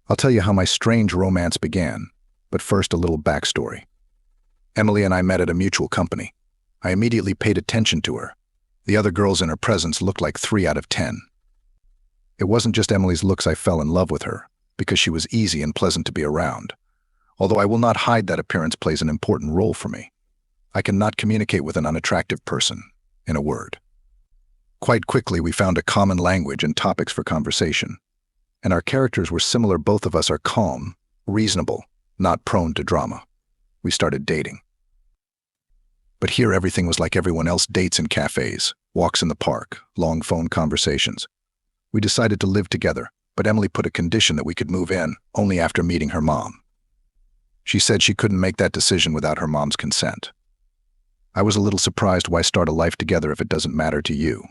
I'll tell you how my strange romance began, but first a little backstory. Emily and I met at a mutual company. I immediately paid attention to her. The other girls in her presence looked like 3 out of 10. It wasn't just Emily's looks I fell in love with her, because she was easy and pleasant to be around. Although I will not hide that appearance plays an important role for me. I cannot communicate with an unattractive person, in a word. Quite quickly, we found a common language and topics for conversation. And our characters were similar. Both of us are calm, reasonable, not prone to drama. We started dating. But here everything was like everyone else: dates in cafes, walks in the park, long phone conversations. We decided to live together, but Emily put a condition that we could move in only after meeting her mom. She said she couldn't make that decision without her mom's consent. I was a little surprised. Why start a life together if it doesn't matter to you?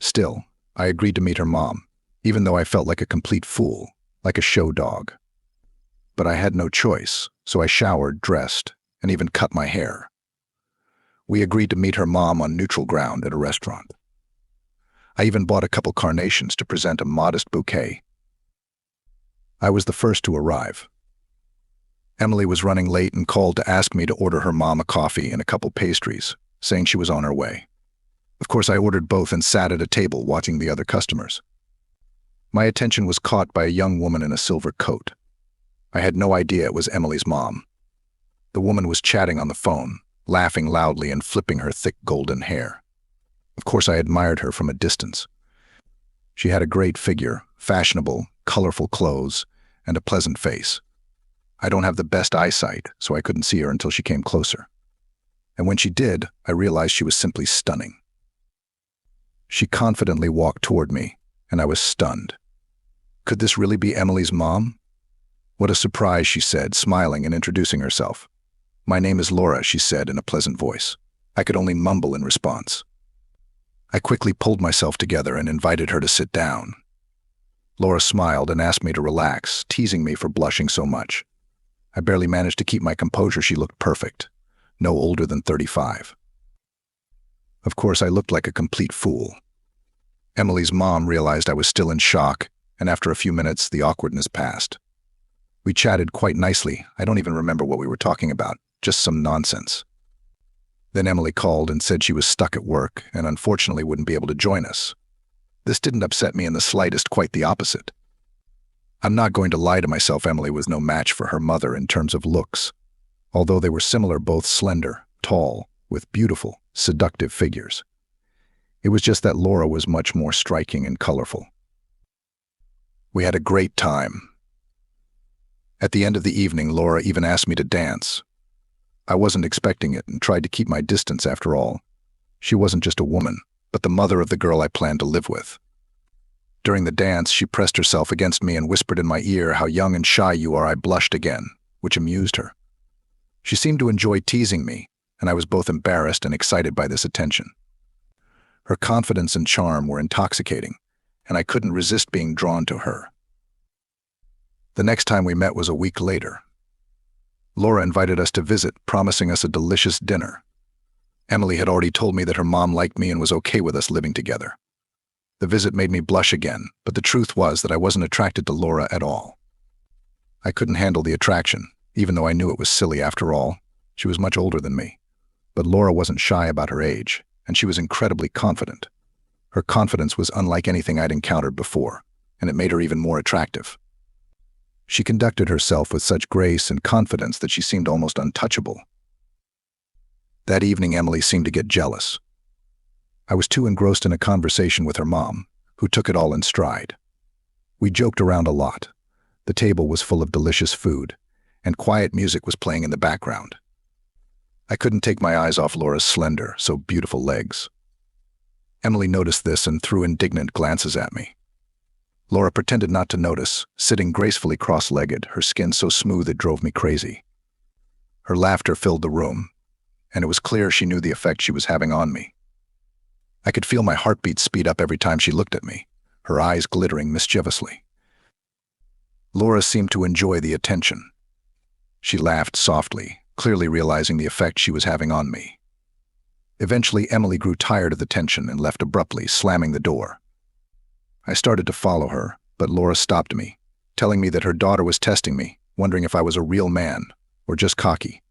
Still, I agreed to meet her mom, even though I felt like a complete fool, like a show dog. But I had no choice, so I showered, dressed, and even cut my hair. We agreed to meet her mom on neutral ground at a restaurant. I even bought a couple carnations to present a modest bouquet. I was the first to arrive. Emily was running late and called to ask me to order her mom a coffee and a couple pastries, saying she was on her way. Of course, I ordered both and sat at a table watching the other customers. My attention was caught by a young woman in a silver coat. I had no idea it was Emily's mom. The woman was chatting on the phone, laughing loudly and flipping her thick golden hair. Of course, I admired her from a distance. She had a great figure, fashionable, colorful clothes, and a pleasant face. I don't have the best eyesight, so I couldn't see her until she came closer. And when she did, I realized she was simply stunning. She confidently walked toward me, and I was stunned. Could this really be Emily's mom? What a surprise, she said, smiling and introducing herself. My name is Laura, she said in a pleasant voice. I could only mumble in response. I quickly pulled myself together and invited her to sit down. Laura smiled and asked me to relax, teasing me for blushing so much. I barely managed to keep my composure. She looked perfect, no older than 35. Of course, I looked like a complete fool. Emily's mom realized I was still in shock, and after a few minutes, the awkwardness passed. We chatted quite nicely. I don't even remember what we were talking about, just some nonsense. Then Emily called and said she was stuck at work and unfortunately wouldn't be able to join us. This didn't upset me in the slightest, quite the opposite. I'm not going to lie to myself, Emily was no match for her mother in terms of looks. Although they were similar, both slender, tall, with beautiful, seductive figures. It was just that Laura was much more striking and colorful. We had a great time. At the end of the evening, Laura even asked me to dance. I wasn't expecting it and tried to keep my distance. After all, she wasn't just a woman, but the mother of the girl I planned to live with. During the dance, she pressed herself against me and whispered in my ear, "How young and shy you are." I blushed again, which amused her. She seemed to enjoy teasing me, and I was both embarrassed and excited by this attention. Her confidence and charm were intoxicating, and I couldn't resist being drawn to her. The next time we met was a week later. Laura invited us to visit, promising us a delicious dinner. Emily had already told me that her mom liked me and was okay with us living together. The visit made me blush again, but the truth was that I wasn't attracted to Laura at all. I couldn't handle the attraction, even though I knew it was silly. After all, she was much older than me. But Laura wasn't shy about her age, and she was incredibly confident. Her confidence was unlike anything I'd encountered before, and it made her even more attractive. She conducted herself with such grace and confidence that she seemed almost untouchable. That evening, Emily seemed to get jealous. I was too engrossed in a conversation with her mom, who took it all in stride. We joked around a lot. The table was full of delicious food, and quiet music was playing in the background. I couldn't take my eyes off Laura's slender, so beautiful legs. Emily noticed this and threw indignant glances at me. Laura pretended not to notice, sitting gracefully cross-legged, her skin so smooth it drove me crazy. Her laughter filled the room, and it was clear she knew the effect she was having on me. I could feel my heartbeat speed up every time she looked at me, her eyes glittering mischievously. Laura seemed to enjoy the attention. She laughed softly, clearly realizing the effect she was having on me. Eventually, Emily grew tired of the tension and left abruptly, slamming the door. I started to follow her, but Laura stopped me, telling me that her daughter was testing me, wondering if I was a real man or just cocky.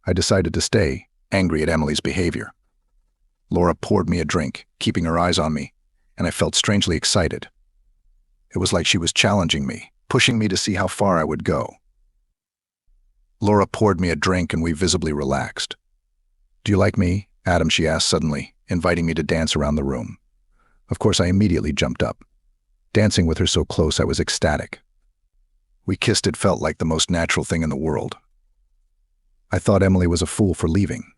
I decided to stay, angry at Emily's behavior. Laura poured me a drink, keeping her eyes on me, and I felt strangely excited. It was like she was challenging me, pushing me to see how far I would go. Laura poured me a drink and we visibly relaxed. "Do you like me, Adam?" she asked suddenly, inviting me to dance around the room. Of course, I immediately jumped up. Dancing with her so close, I was ecstatic. We kissed. It felt like the most natural thing in the world. I thought Emily was a fool for leaving.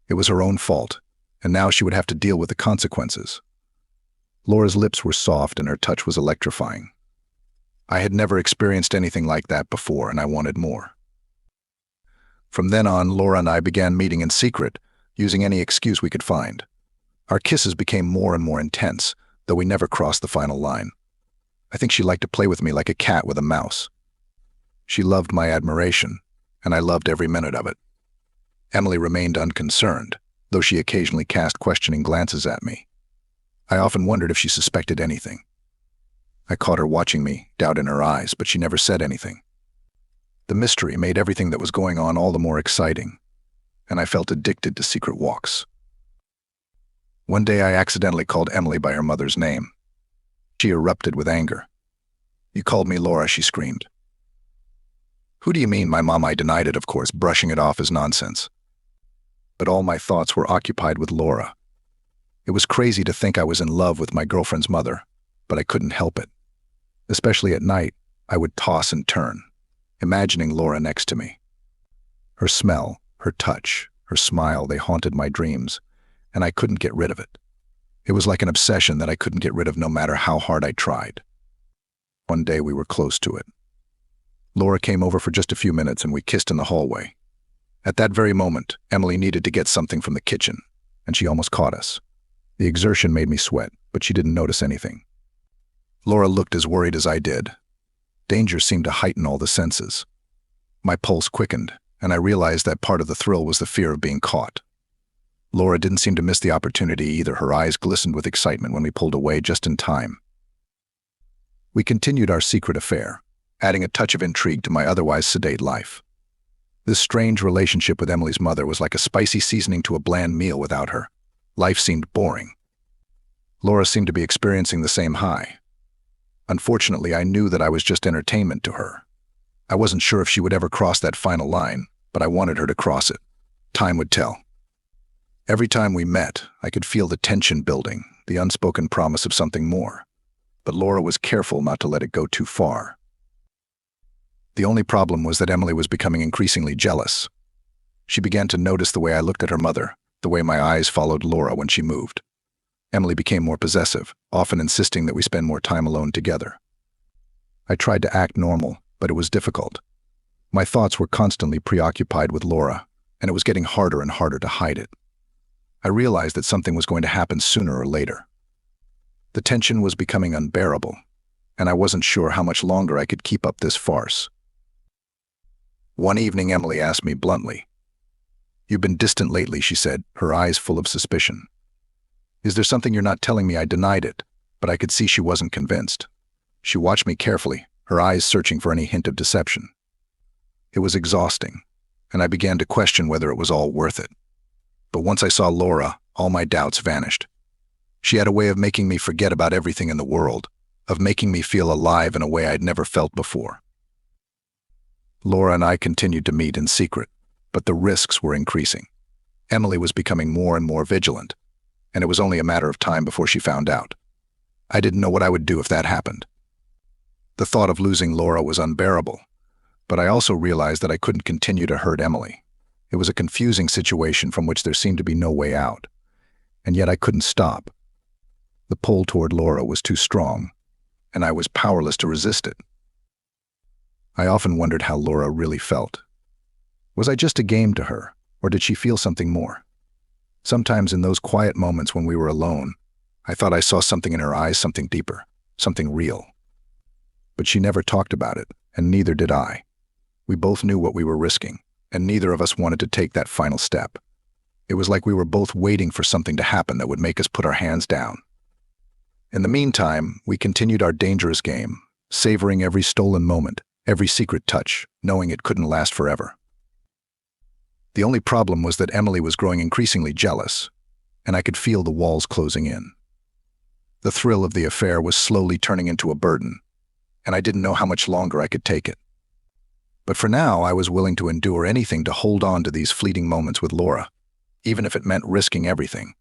It was her own fault, and now she would have to deal with the consequences. Laura's lips were soft and her touch was electrifying. I had never experienced anything like that before, and I wanted more. From then on, Laura and I began meeting in secret, using any excuse we could find. Our kisses became more and more intense, though we never crossed the final line. I think she liked to play with me like a cat with a mouse. She loved my admiration, and I loved every minute of it. Emily remained unconcerned, though she occasionally cast questioning glances at me. I often wondered if she suspected anything. I caught her watching me, doubt in her eyes, but she never said anything. The mystery made everything that was going on all the more exciting, and I felt addicted to secret walks. One day I accidentally called Emily by her mother's name. She erupted with anger. "You called me Laura," she screamed. "Who do you mean, my mom?" I denied it, of course, brushing it off as nonsense. But all my thoughts were occupied with Laura. It was crazy to think I was in love with my girlfriend's mother, but I couldn't help it. Especially at night, I would toss and turn, imagining Laura next to me. Her smell, her touch, her smile, they haunted my dreams, and I couldn't get rid of it. It was like an obsession that I couldn't get rid of no matter how hard I tried. One day we were close to it. Laura came over for just a few minutes and we kissed in the hallway. At that very moment, Emily needed to get something from the kitchen, and she almost caught us. The exertion made me sweat, but she didn't notice anything. Laura looked as worried as I did. Danger seemed to heighten all the senses. My pulse quickened, and I realized that part of the thrill was the fear of being caught. Laura didn't seem to miss the opportunity either. Her eyes glistened with excitement when we pulled away just in time. We continued our secret affair, adding a touch of intrigue to my otherwise sedate life. This strange relationship with Emily's mother was like a spicy seasoning to a bland meal without her. Life seemed boring. Laura seemed to be experiencing the same high. Unfortunately, I knew that I was just entertainment to her. I wasn't sure if she would ever cross that final line, but I wanted her to cross it. Time would tell. Every time we met, I could feel the tension building, the unspoken promise of something more. But Laura was careful not to let it go too far. The only problem was that Emily was becoming increasingly jealous. She began to notice the way I looked at her mother, the way my eyes followed Laura when she moved. Emily became more possessive, often insisting that we spend more time alone together. I tried to act normal, but it was difficult. My thoughts were constantly preoccupied with Laura, and it was getting harder and harder to hide it. I realized that something was going to happen sooner or later. The tension was becoming unbearable, and I wasn't sure how much longer I could keep up this farce. One evening, Emily asked me bluntly. "You've been distant lately," she said, her eyes full of suspicion. "Is there something you're not telling me?" I denied it, but I could see she wasn't convinced. She watched me carefully, her eyes searching for any hint of deception. It was exhausting, and I began to question whether it was all worth it. But once I saw Laura, all my doubts vanished. She had a way of making me forget about everything in the world, of making me feel alive in a way I'd never felt before. Laura and I continued to meet in secret, but the risks were increasing. Emily was becoming more and more vigilant, and it was only a matter of time before she found out. I didn't know what I would do if that happened. The thought of losing Laura was unbearable, but I also realized that I couldn't continue to hurt Emily. It was a confusing situation from which there seemed to be no way out, and yet I couldn't stop. The pull toward Laura was too strong, and I was powerless to resist it. I often wondered how Laura really felt. Was I just a game to her, or did she feel something more? Sometimes in those quiet moments when we were alone, I thought I saw something in her eyes, something deeper, something real. But she never talked about it, and neither did I. We both knew what we were risking, and neither of us wanted to take that final step. It was like we were both waiting for something to happen that would make us put our hands down. In the meantime, we continued our dangerous game, savoring every stolen moment, every secret touch, knowing it couldn't last forever. The only problem was that Emily was growing increasingly jealous, and I could feel the walls closing in. The thrill of the affair was slowly turning into a burden, and I didn't know how much longer I could take it. But for now, I was willing to endure anything to hold on to these fleeting moments with Laura, even if it meant risking everything.